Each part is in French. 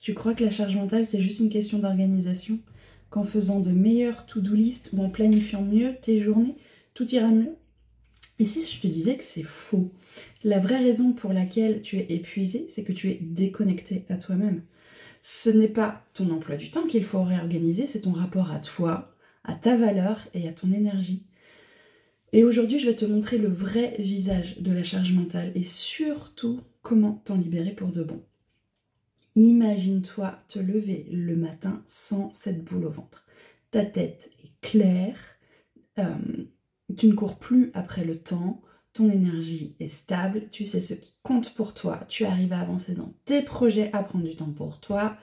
Tu crois que la charge mentale, c'est juste une question d'organisation? Qu'en faisant de meilleures to-do list ou en planifiant mieux tes journées, tout ira mieux? Et si je te disais que c'est faux? La vraie raison pour laquelle tu es épuisé, c'est que tu es déconnecté à toi-même. Ce n'est pas ton emploi du temps qu'il faut réorganiser, c'est ton rapport à toi, à ta valeur et à ton énergie. Et aujourd'hui, je vais te montrer le vrai visage de la charge mentale et surtout comment t'en libérer pour de bon. Imagine-toi te lever le matin sans cette boule au ventre. Ta tête est claire, tu ne cours plus après le temps, ton énergie est stable, tu sais ce qui compte pour toi, tu arrives à avancer dans tes projets, à prendre du temps pour toi,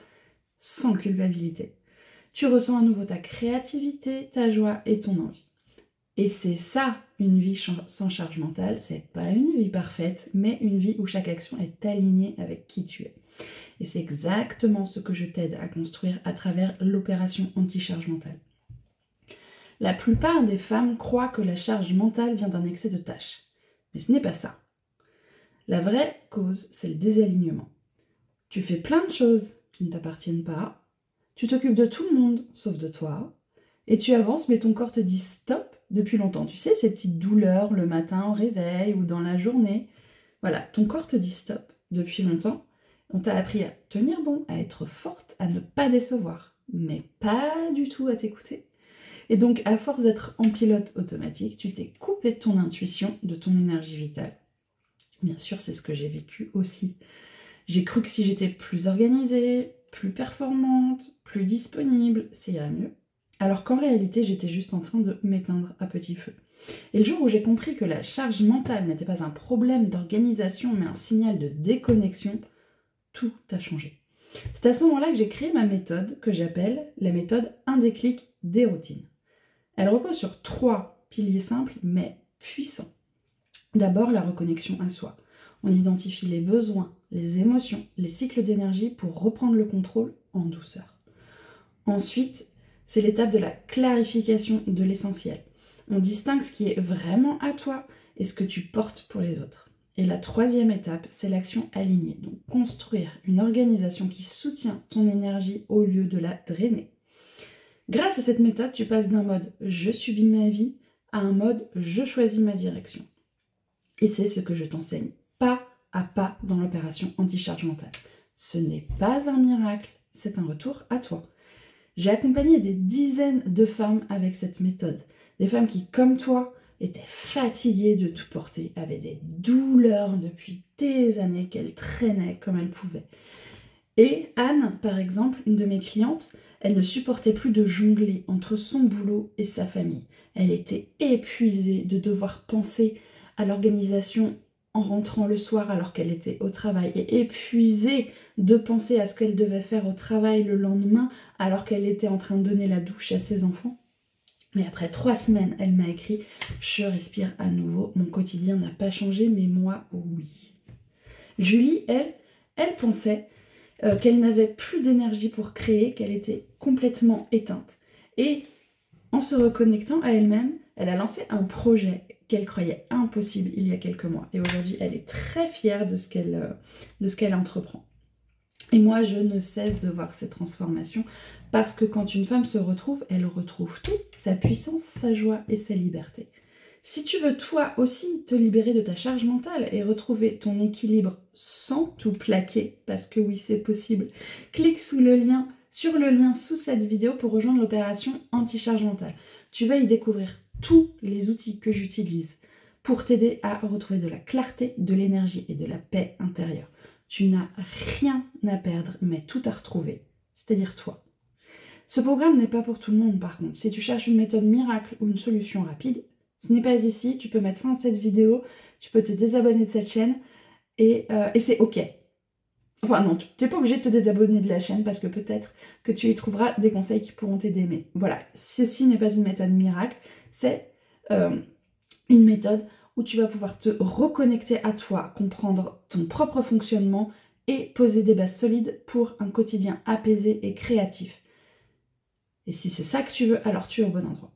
sans culpabilité. Tu ressens à nouveau ta créativité, ta joie et ton envie. Et c'est ça, une vie sans charge mentale, c'est pas une vie parfaite, mais une vie où chaque action est alignée avec qui tu es. Et c'est exactement ce que je t'aide à construire à travers l'opération anti-charge mentale. La plupart des femmes croient que la charge mentale vient d'un excès de tâches. Mais ce n'est pas ça. La vraie cause, c'est le désalignement. Tu fais plein de choses qui ne t'appartiennent pas, tu t'occupes de tout le monde sauf de toi, et tu avances mais ton corps te dit stop depuis longtemps. Tu sais, ces petites douleurs le matin au réveil ou dans la journée. Voilà, ton corps te dit stop depuis longtemps. On t'a appris à tenir bon, à être forte, à ne pas décevoir, mais pas du tout à t'écouter. Et donc, à force d'être en pilote automatique, tu t'es coupé de ton intuition, de ton énergie vitale. Bien sûr, c'est ce que j'ai vécu aussi. J'ai cru que si j'étais plus organisée, plus performante, plus disponible, ça irait mieux. Alors qu'en réalité, j'étais juste en train de m'éteindre à petit feu. Et le jour où j'ai compris que la charge mentale n'était pas un problème d'organisation, mais un signal de déconnexion, tout a changé. C'est à ce moment-là que j'ai créé ma méthode que j'appelle la méthode Un déclic des routines. Elle repose sur 3 piliers simples mais puissants. D'abord, la reconnexion à soi. On identifie les besoins, les émotions, les cycles d'énergie pour reprendre le contrôle en douceur. Ensuite, c'est l'étape de la clarification de l'essentiel. On distingue ce qui est vraiment à toi et ce que tu portes pour les autres. Et la troisième étape, c'est l'action alignée. Donc construire une organisation qui soutient ton énergie au lieu de la drainer. Grâce à cette méthode, tu passes d'un mode « je subis ma vie » à un mode « je choisis ma direction ». Et c'est ce que je t'enseigne pas à pas dans l'opération anti-charge mentale. Ce n'est pas un miracle, c'est un retour à toi. J'ai accompagné des dizaines de femmes avec cette méthode. Des femmes qui, comme toi, étaient fatiguées de tout porter, avaient des douleurs depuis des années qu'elles traînaient comme elles pouvaient. Et Anne, par exemple, une de mes clientes, elle ne supportait plus de jongler entre son boulot et sa famille. Elle était épuisée de devoir penser à l'organisation en rentrant le soir alors qu'elle était au travail et épuisée de penser à ce qu'elle devait faire au travail le lendemain alors qu'elle était en train de donner la douche à ses enfants. Mais après 3 semaines, elle m'a écrit « Je respire à nouveau, mon quotidien n'a pas changé, mais moi, oui. » Julie, elle pensait qu'elle n'avait plus d'énergie pour créer, qu'elle était complètement éteinte. Et en se reconnectant à elle-même, elle a lancé un projet qu'elle croyait impossible il y a quelques mois. Et aujourd'hui, elle est très fière de ce qu'elle entreprend. Et moi, je ne cesse de voir ces transformations parce que quand une femme se retrouve, elle retrouve tout, sa puissance, sa joie et sa liberté. Si tu veux toi aussi te libérer de ta charge mentale et retrouver ton équilibre sans tout plaquer, parce que oui c'est possible, clique sur le lien sous cette vidéo pour rejoindre l'opération anti-charge mentale. Tu vas y découvrir tous les outils que j'utilise pour t'aider à retrouver de la clarté, de l'énergie et de la paix intérieure. Tu n'as rien à perdre mais tout à retrouver, c'est-à-dire toi. Ce programme n'est pas pour tout le monde par contre. Si tu cherches une méthode miracle ou une solution rapide, ce n'est pas ici, tu peux mettre fin à cette vidéo, tu peux te désabonner de cette chaîne et c'est ok. Enfin non, tu n'es pas obligé de te désabonner de la chaîne parce que peut-être que tu y trouveras des conseils qui pourront t'aider. Mais voilà, ceci n'est pas une méthode miracle, c'est une méthode où tu vas pouvoir te reconnecter à toi, comprendre ton propre fonctionnement et poser des bases solides pour un quotidien apaisé et créatif. Et si c'est ça que tu veux, alors tu es au bon endroit.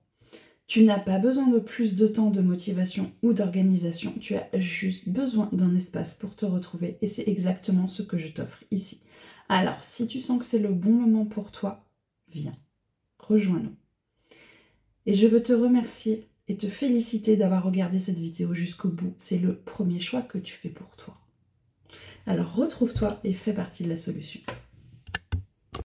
Tu n'as pas besoin de plus de temps de motivation ou d'organisation, tu as juste besoin d'un espace pour te retrouver et c'est exactement ce que je t'offre ici. Alors, si tu sens que c'est le bon moment pour toi, viens, rejoins-nous. Et je veux te remercier et te féliciter d'avoir regardé cette vidéo jusqu'au bout. C'est le premier choix que tu fais pour toi. Alors retrouve-toi et fais partie de la solution.